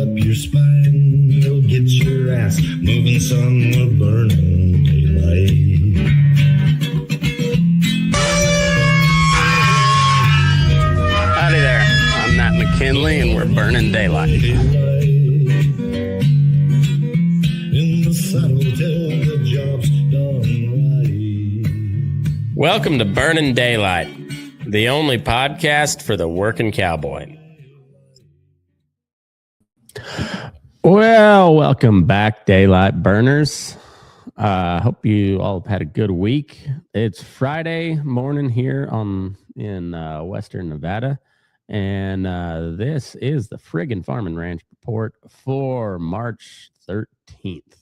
up your spine. You'll get your ass moving, son, with burning daylight. Howdy there. I'm Matt McKinley, and we're burning daylight. In the saddle till the job's done right. Welcome to Burning Daylight, the only podcast for the working cowboy. Well, welcome back, Daylight Burners. Hope you all had a good week. It's Friday morning here in Western Nevada, and this is the Friggin Farm Ranch Report for March 13th.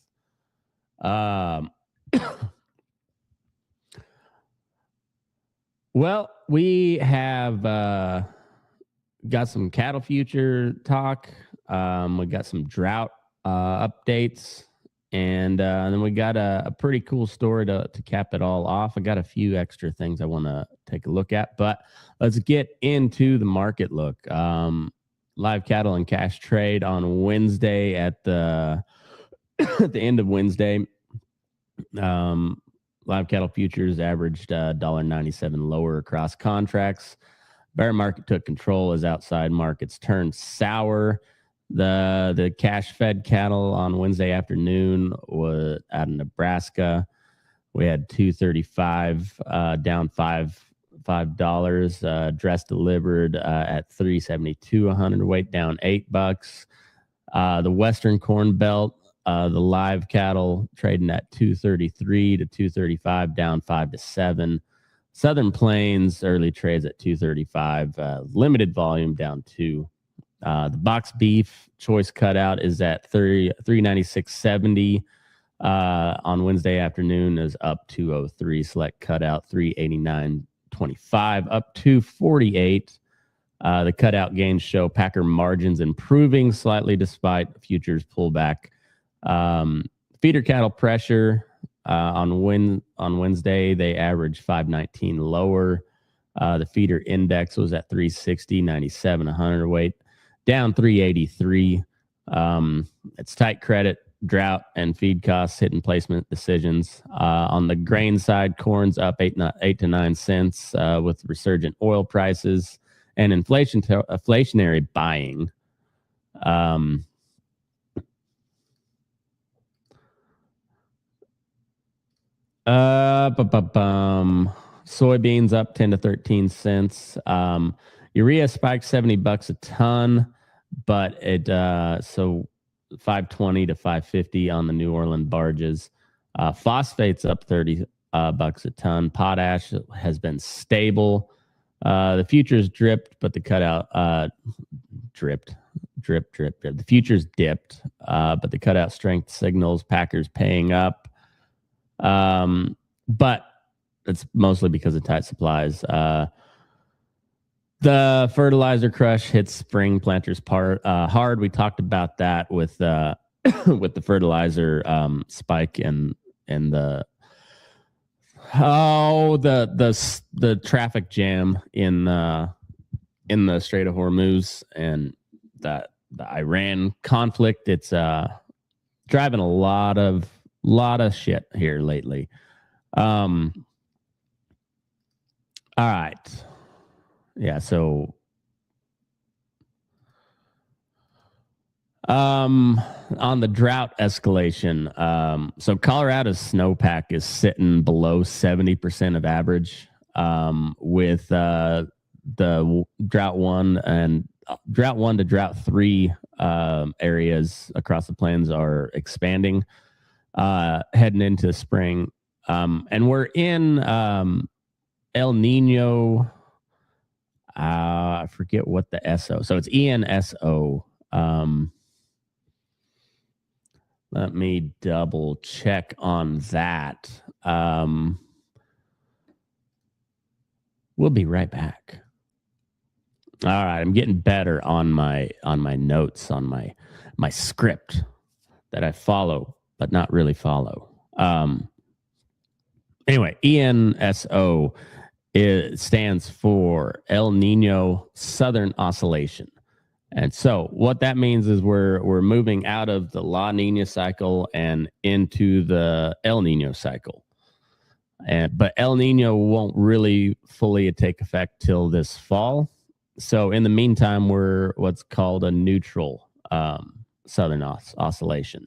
Well, we have got some cattle future talk. We got some drought updates, and then we got a pretty cool story to cap it all off. I got a few extra things I want to take a look at, but let's get into the market look. Live cattle and cash trade on Wednesday at the at the end of Wednesday. Live cattle futures averaged $1.97 lower across contracts. Bear market took control as outside markets turned sour. The cash fed cattle on Wednesday afternoon was out of Nebraska. We had 235 down $5. Dress delivered at 372 a hundredweight, down $8. The Western Corn Belt, the live cattle trading at 233 to 235, down 5 to 7. Southern Plains early trades at 235, limited volume down 2. The box beef choice cutout is at 396.70 on Wednesday afternoon, is up 203. Select cutout 389.25, up 248. The cutout gains show packer margins improving slightly despite futures pullback. Feeder cattle pressure on Wednesday, they averaged 519 lower. The feeder index was at 360.97 a hundredweight, down 383. It's tight credit, drought, and feed costs hitting placement decisions. On the grain side, corn's up 8 to 9 cents with resurgent oil prices and inflationary buying. Soybeans up 10 to 13 cents. Urea spiked $70 a ton, but it so 520 to 550 on the New Orleans barges. Phosphate's up 30 bucks a ton. Potash has been stable. The futures dripped, but the cutout drip. The futures dipped, but the cutout strength signals packers paying up. But it's mostly because of tight supplies. The fertilizer crush hits spring planters hard. We talked about that with with the fertilizer spike and the traffic jam in the Strait of Hormuz and the Iran conflict. It's driving a lot of shit here lately. All right. Yeah, so on the drought escalation, so Colorado's snowpack is sitting below 70% of average, with the drought 1 to drought 3 areas across the plains are expanding, heading into spring. And we're in El Nino. I forget what the SO. So it's ENSO. Let me double check on that. We'll be right back. All right, I'm getting better on my notes, on my script that I follow but not really follow. Anyway, ENSO stands for El Nino Southern Oscillation. And so what that means is we're moving out of the La Nina cycle and into the El Nino cycle. But El Nino won't really fully take effect till this fall. So in the meantime, we're what's called a neutral southern oscillation.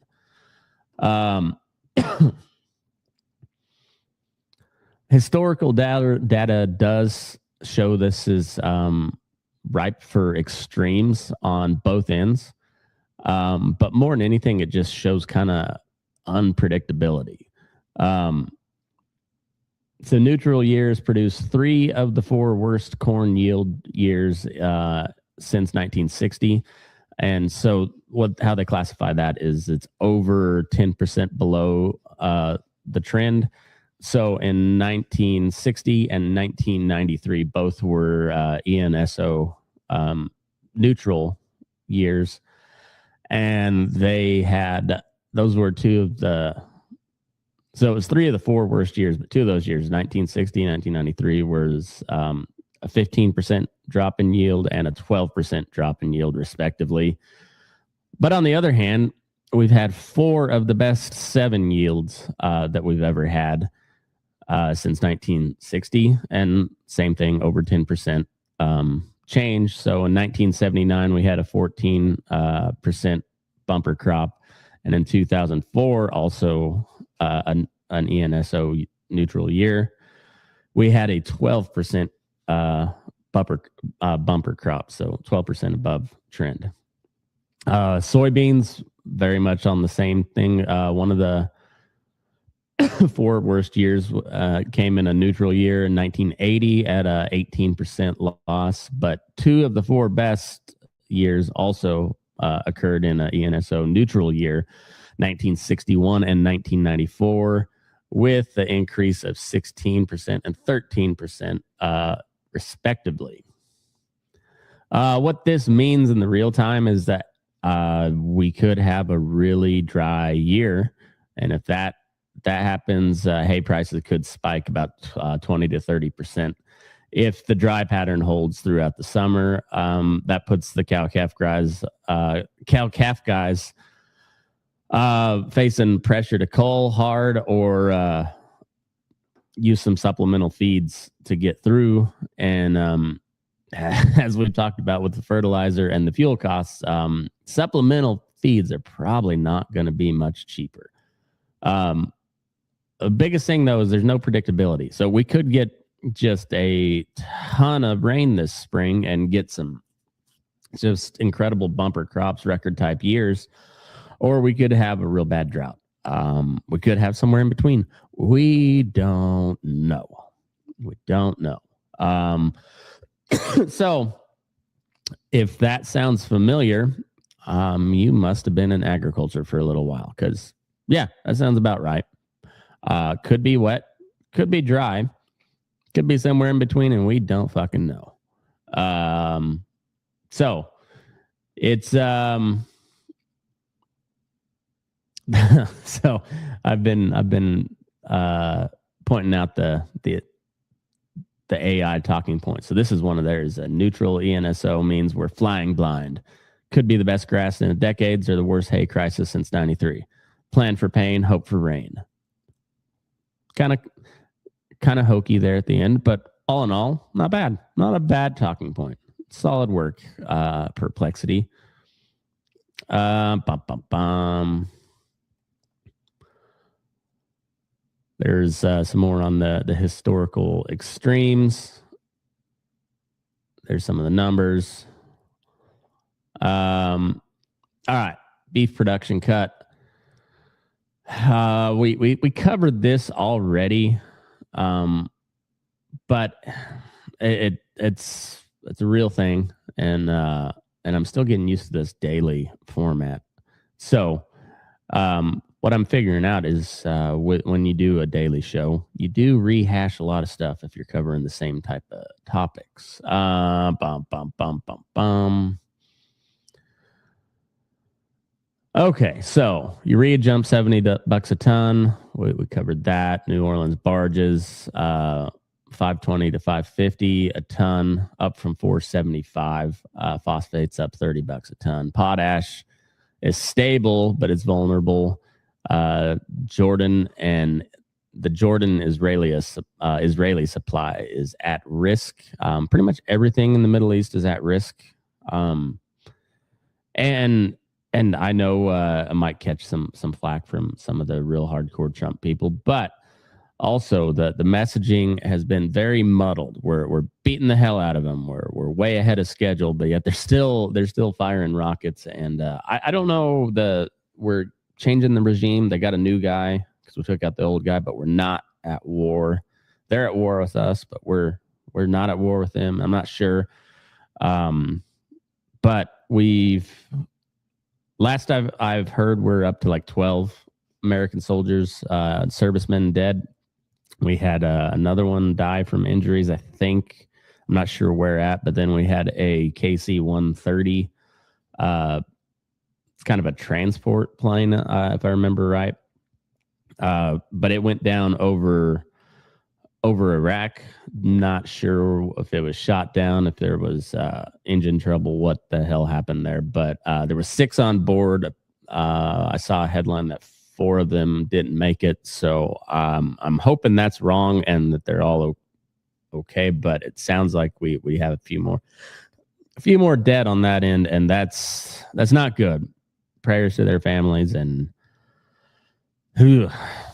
Historical data does show this is ripe for extremes on both ends. But more than anything, it just shows kind of unpredictability. So neutral years produce 3 of the 4 worst corn yield years since 1960. And so how they classify that is it's over 10% below the trend. So in 1960 and 1993, both were ENSO neutral years. And those were 2 of so it was 3 of the 4 worst years, but 2 of those years, 1960 and 1993, was a 15% drop in yield and a 12% drop in yield, respectively. But on the other hand, we've had 4 of the best 7 yields that we've ever had since 1960, and same thing, over 10% change. So in 1979, we had a 14% bumper crop, and in 2004, also an ENSO neutral year, we had a 12% bumper crop, so 12% above trend. Soybeans, very much on the same thing. One of the 4 worst years came in a neutral year in 1980 at a 18% loss, but 2 of the 4 best years also occurred in an ENSO neutral year, 1961 and 1994, with the increase of 16% and 13% respectively. What this means in the real time is that we could have a really dry year, and if that happens, hay prices could spike about 20 to 30%. If the dry pattern holds throughout the summer, that puts the cow-calf guys facing pressure to cull hard or use some supplemental feeds to get through. And as we've talked about with the fertilizer and the fuel costs, supplemental feeds are probably not going to be much cheaper. The biggest thing, though, is there's no predictability. So we could get just a ton of rain this spring and get some just incredible bumper crops, record type years, or we could have a real bad drought. We could have somewhere in between. We don't know. So if that sounds familiar, you must have been in agriculture for a little while, because, yeah, that sounds about right. Could be wet, could be dry, could be somewhere in between, and we don't fucking know. So it's so I've been pointing out the AI talking points. So this is one of theirs. A neutral ENSO means we're flying blind. Could be the best grass in decades or the worst hay crisis since 93. Plan for pain, hope for rain. Kind of hokey there at the end, but all in all, not bad. Not a bad talking point. Solid work, Perplexity. There's some more on the historical extremes. There's some of the numbers. All right, beef production cut. We covered this already, but it's a real thing, and I'm still getting used to this daily format. So what I'm figuring out is when you do a daily show, you do rehash a lot of stuff if you're covering the same type of topics. Okay, so urea jumped $70 a ton. We covered that. New Orleans barges, 520 to 550 a ton, up from 475. Phosphate's up $30 a ton. Potash is stable, but it's vulnerable. Jordan and the Jordan Israeli supply is at risk. Pretty much everything in the Middle East is at risk. And I know I might catch some flack from some of the real hardcore Trump people, but also the messaging has been very muddled. We're beating the hell out of them. We're way ahead of schedule, but yet they're still firing rockets. And I don't know, we're changing the regime. They got a new guy because we took out the old guy, but we're not at war. They're at war with us, but we're not at war with them. I'm not sure. But last I've heard, we're up to like 12 American soldiers, servicemen dead. We had another one die from injuries, I think. I'm not sure where at, but then we had a KC-130. It's kind of a transport plane, if I remember right. But it went down over Iraq. Not sure if it was shot down, if there was engine trouble, what the hell happened there. But there were 6 on board. I saw a headline that 4 of them didn't make it. So I'm hoping that's wrong and that they're all okay. But it sounds like we have a few more dead on that end, and that's not good. Prayers to their families, and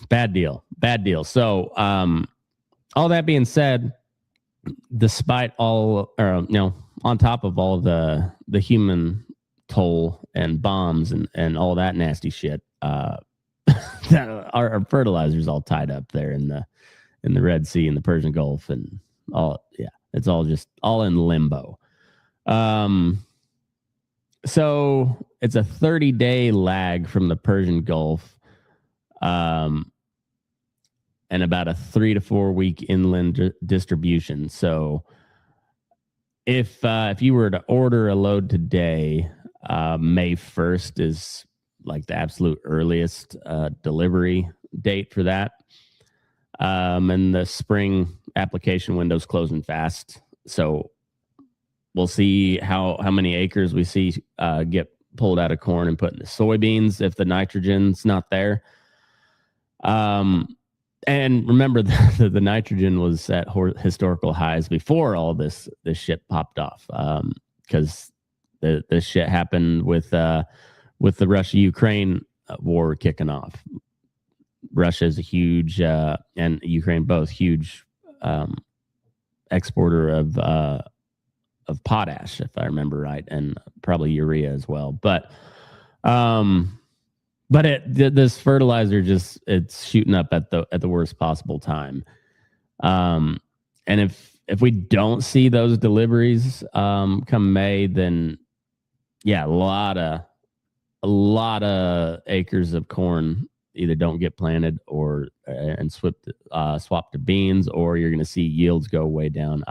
bad deal. So all that being said, despite all, on top of all the human toll and bombs and all that nasty shit, our fertilizer is all tied up there in the Red Sea and the Persian Gulf and all. Yeah, it's all just all in limbo. So it's a 30-day lag from the Persian Gulf, and about a 3 to 4 week inland distribution. So if you were to order a load today, May 1st is like the absolute earliest delivery date for that. And the spring application window's closing fast. So we'll see how many acres we see get pulled out of corn and put into soybeans if the nitrogen's not there. And remember, the nitrogen was at historical highs before all this shit popped off, because this shit happened with the Russia-Ukraine war kicking off. Russia is a huge, and Ukraine both huge exporter of potash, if I remember right, and probably urea as well. But this fertilizer it's shooting up at the worst possible time. And if we don't see those deliveries come May, then yeah, a lot of acres of corn either don't get planted or and swap to beans, or you're going to see yields go way down.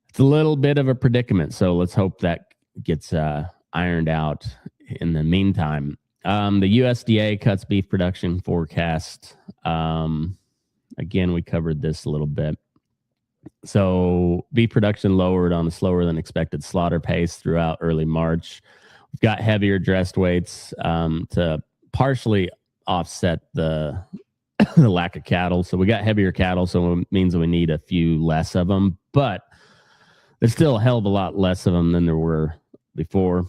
It's a little bit of a predicament, so let's hope that gets ironed out in the meantime. The USDA cuts beef production forecast. Again, we covered this a little bit. So beef production lowered on a slower than expected slaughter pace throughout early March. We've got heavier dressed weights to partially offset the the lack of cattle. So we got heavier cattle, so it means we need a few less of them, but there's still a hell of a lot less of them than there were before.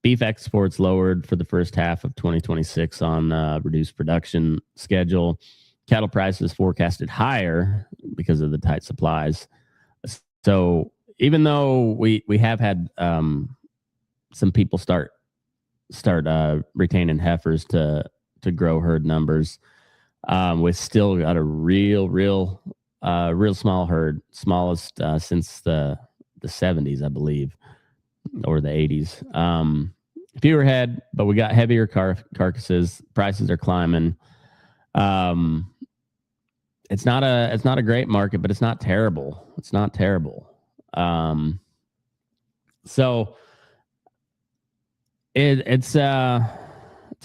Beef exports lowered for the first half of 2026 on reduced production schedule. Cattle prices forecasted higher because of the tight supplies. So even though we have had some people start retaining heifers to grow herd numbers, we still got a real small herd, smallest since the 70s, I believe, or the 80s. Fewer head, but we got heavier carcasses. Prices are climbing. It's not a great market, but it's not terrible. So it's a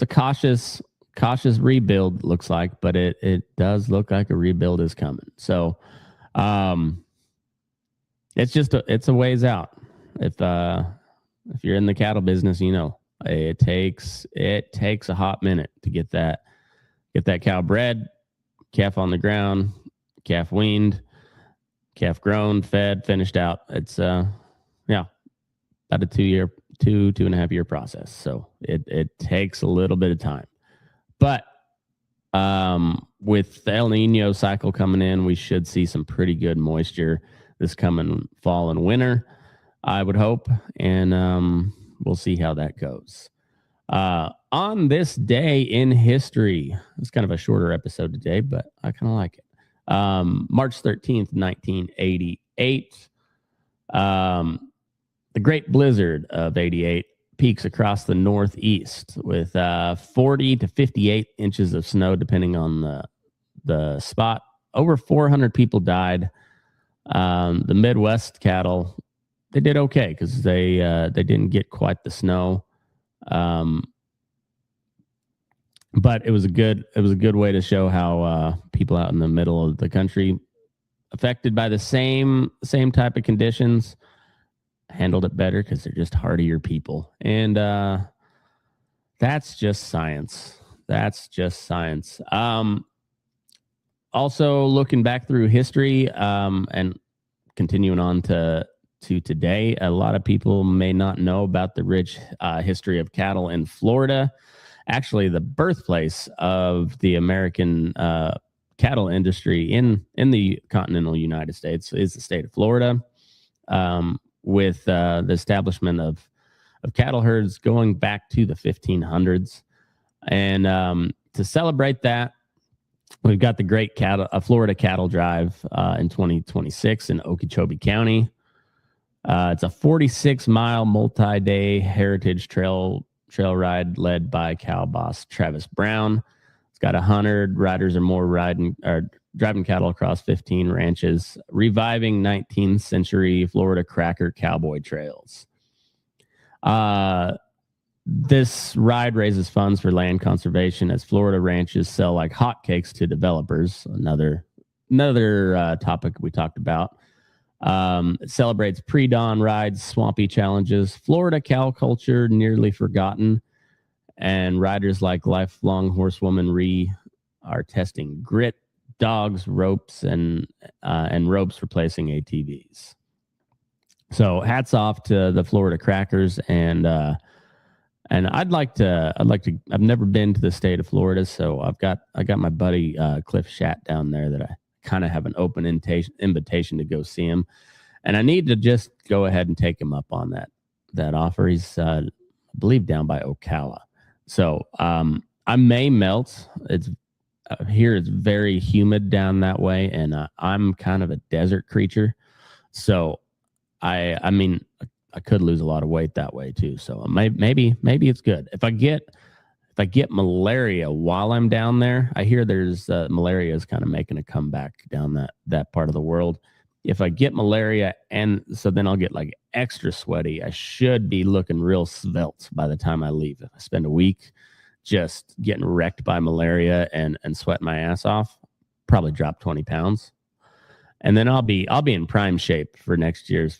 cautious cautious rebuild, looks like, but it does look like a rebuild is coming. So it's a ways out. If you're in the cattle business, it takes a hot minute to get that cow bred, calf on the ground, calf weaned, calf grown, fed, finished out. It's about a 2.5 year process. So it takes a little bit of time. But with the El Nino cycle coming in, we should see some pretty good moisture this coming fall and winter, I would hope. And we'll see how that goes. On this day in history, it's kind of a shorter episode today, but I kind of like it. March 13th, 1988. The Great Blizzard of 88 peaks across the Northeast with 40 to 58 inches of snow, depending on the spot. Over 400 people died. The Midwest cattle, they did okay because they didn't get quite the snow. But it was a good way to show how people out in the middle of the country, affected by the same type of conditions, handled it better because they're just hardier people. And that's just science. Also, looking back through history and continuing on to today, a lot of people may not know about the rich history of cattle in Florida. Actually, the birthplace of the American cattle industry in the continental United States is the state of Florida, with the establishment of cattle herds going back to the 1500s. And to celebrate that, we've got the Great Florida Cattle Drive in 2026 in Okeechobee County. It's a 46-mile multi-day heritage trail ride led by cow boss Travis Brown. It's got 100 riders or more driving cattle across 15 ranches, reviving 19th century Florida cracker cowboy trails. This ride raises funds for land conservation as Florida ranches sell like hotcakes to developers. Another topic we talked about. It celebrates pre-dawn rides, swampy challenges, Florida cow culture nearly forgotten, and riders like lifelong horsewoman Ree are testing grit, dogs, ropes, and ropes replacing ATVs. So hats off to the Florida Crackers, and I'd like to. I've never been to the state of Florida, so I got my buddy Cliff Schatt down there that I kind of have an open invitation to go see him, and I need to just go ahead and take him up on that offer. He's I believe down by Ocala, so I may melt. It's here it's very humid down that way, and I'm kind of a desert creature, so I mean I could lose a lot of weight that way too. So maybe it's good if I get malaria while I'm down there. I hear there's malaria is kind of making a comeback down that part of the world. If I get malaria, and so then I'll get like extra sweaty, I should be looking real svelte by the time I leave. If I spend a week just getting wrecked by malaria and sweating my ass off, probably drop 20 pounds. And then I'll be in prime shape for next year's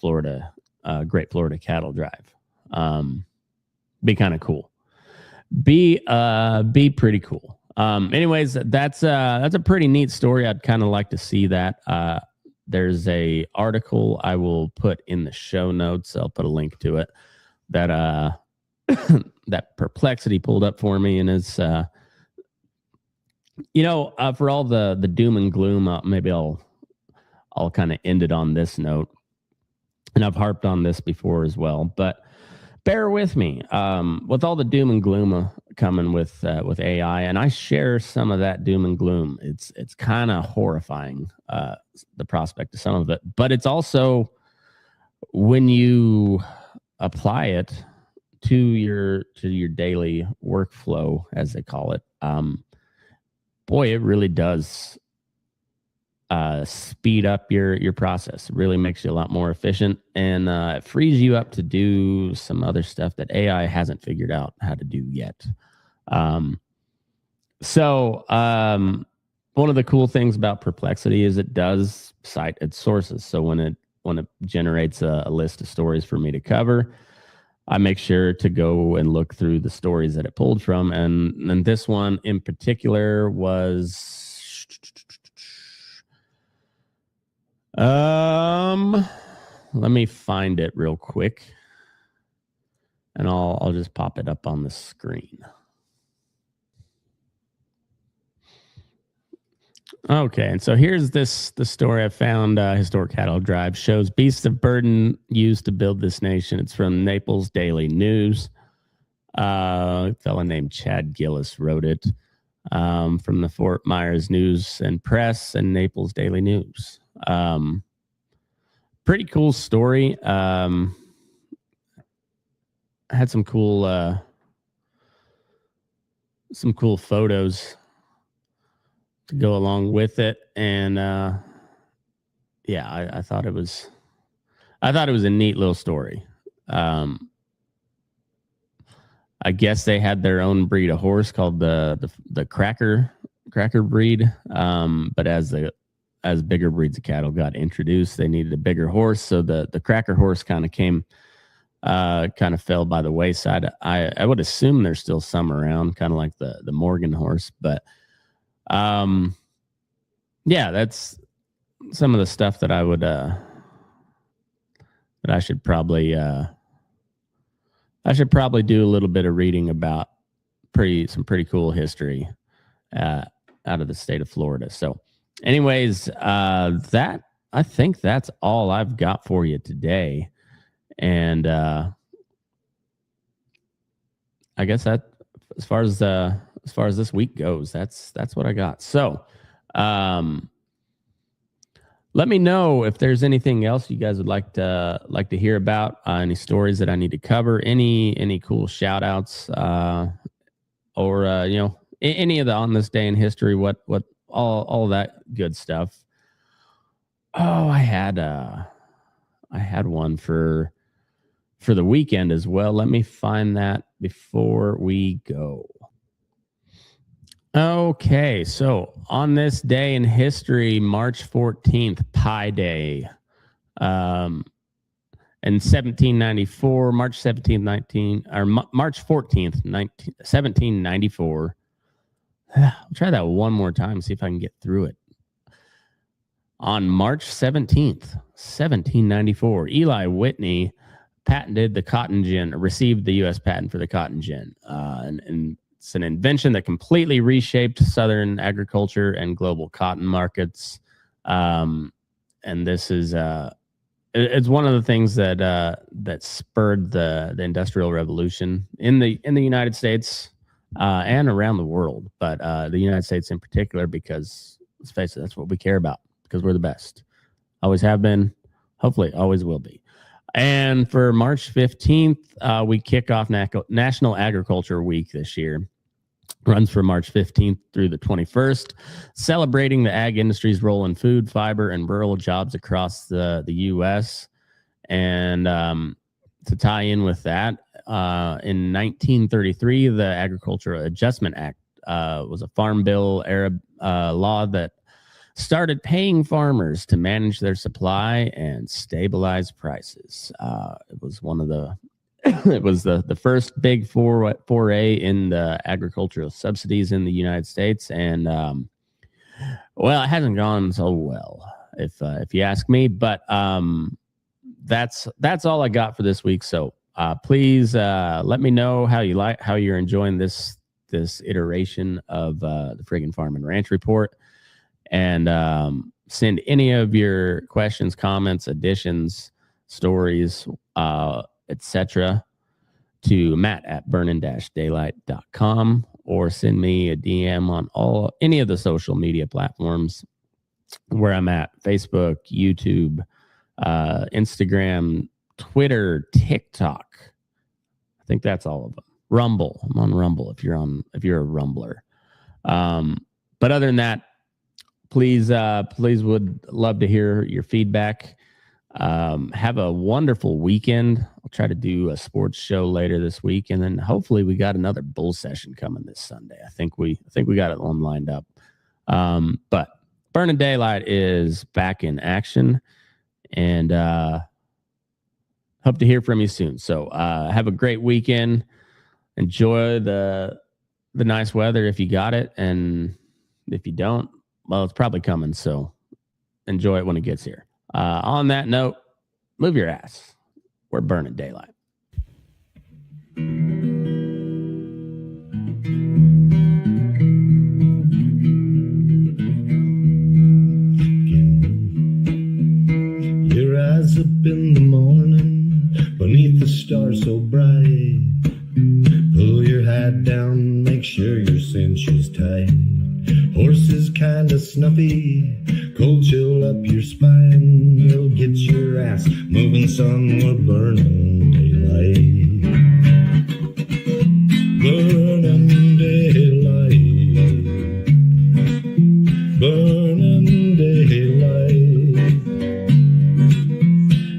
Great Florida Cattle Drive. Be kind of cool. Be pretty cool. Anyways, that's a pretty neat story. I'd kind of like to see that. There's a article I will put in the show notes. I'll put a link to it that that Perplexity pulled up for me, and it's for all the doom and gloom. Maybe I'll kind of end it on this note. And I've harped on this before as well, but bear with me. With all the doom and gloom coming with AI, and I share some of that doom and gloom. It's kind of horrifying, the prospect of some of it, but it's also when you apply it to your daily workflow, as they call it. Boy, it really does speed up your process. It really makes you a lot more efficient, and it frees you up to do some other stuff that AI hasn't figured out how to do yet. So, one of the cool things about Perplexity is it does cite its sources. So when it generates a list of stories for me to cover, I make sure to go and look through the stories that it pulled from. And this one in particular was, let me find it real quick, and I'll just pop it up on the screen. Okay, and so here's the story I found. Historic Cattle Drive shows beasts of burden used to build this nation. It's from Naples Daily News. A fellow named Chad Gillis wrote it, from the Fort Myers News and Press and Naples Daily News. Pretty cool story. Had some cool photos to go along with it, and I thought it was a neat little story. I guess they had their own breed of horse called the cracker breed, but as bigger breeds of cattle got introduced, they needed a bigger horse, so the cracker horse kind of fell by the wayside. I would assume there's still some around, kind of like the Morgan horse, but that's some of the stuff that I would that I should probably do a little bit of reading about some pretty cool history out of the state of Florida. So anyways, I think that's all I've got for you today. And I guess that as far as this week goes, that's what I got. So let me know if there's anything else you guys would like to hear about, any stories that I need to cover, any cool shout outs, or any of the on this day in history, what all that good stuff. Oh, I had one for the weekend as well. Let me find that before we go. Okay, so on this day in history, March 14th, Pi Day, in 1794, March 17th, March 14th, 1794. I'll try that one more time, see if I can get through it. On March 17th, 1794, Eli Whitney received the U.S. patent for the cotton gin. And it's an invention that completely reshaped Southern agriculture and global cotton markets. And this is it's one of the things that spurred the Industrial Revolution in the United States and around the world, but the United States in particular, because let's face it, that's what we care about, because we're the best. Always have been, hopefully always will be. And for March 15th, we kick off National Agriculture Week this year. Runs from March 15th through the 21st, celebrating the ag industry's role in food, fiber, and rural jobs across the U.S. And to tie in with that, in 1933, the Agricultural Adjustment Act was a farm bill era law that started paying farmers to manage their supply and stabilize prices. It was one of the it was the first big foray in the agricultural subsidies in the United States, and well, it hasn't gone so well, if you ask me. But that's all I got for this week. So please let me know how you're enjoying this iteration of the Friggin Farm Ranch Report, and send any of your questions, comments, additions, stories, etc. to matt@burnin-daylight.com, or send me a DM on any of the social media platforms where I'm at: Facebook, YouTube, Instagram, Twitter, TikTok. I think that's all of them. Rumble. I'm on Rumble if you're a Rumbler. But other than that, please would love to hear your feedback. Have a wonderful weekend. I'll try to do a sports show later this week, and then hopefully we got another bull session coming this Sunday. I think we got it one lined up. But Burning Daylight is back in action, and hope to hear from you soon. So have a great weekend. Enjoy the nice weather if you got it, and if you don't, well, it's probably coming. So enjoy it when it gets here. On that note, move your ass. We're burning daylight. Your eyes up in the morning, beneath the stars so bright. Pull your hat down, make sure your cinch is tight. Horse is kinda snuffy, cold chill up your spine. You'll get your ass moving, son, we're burning daylight. Burning daylight. Burning daylight.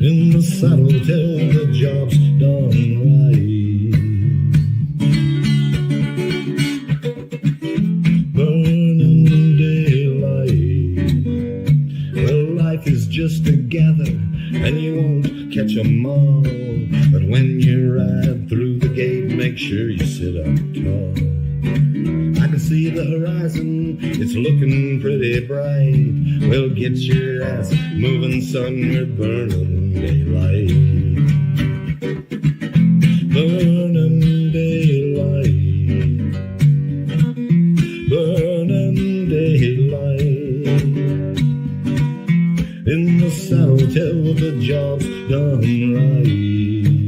In the saddle till the job's done right. Just together, and you won't catch 'em all. But when you ride through the gate, make sure you sit up tall. I can see the horizon, it's looking pretty bright. Well, get your ass moving, son, we're burning daylight. Burning daylight. Burning daylight. In the saddle till the job's done right.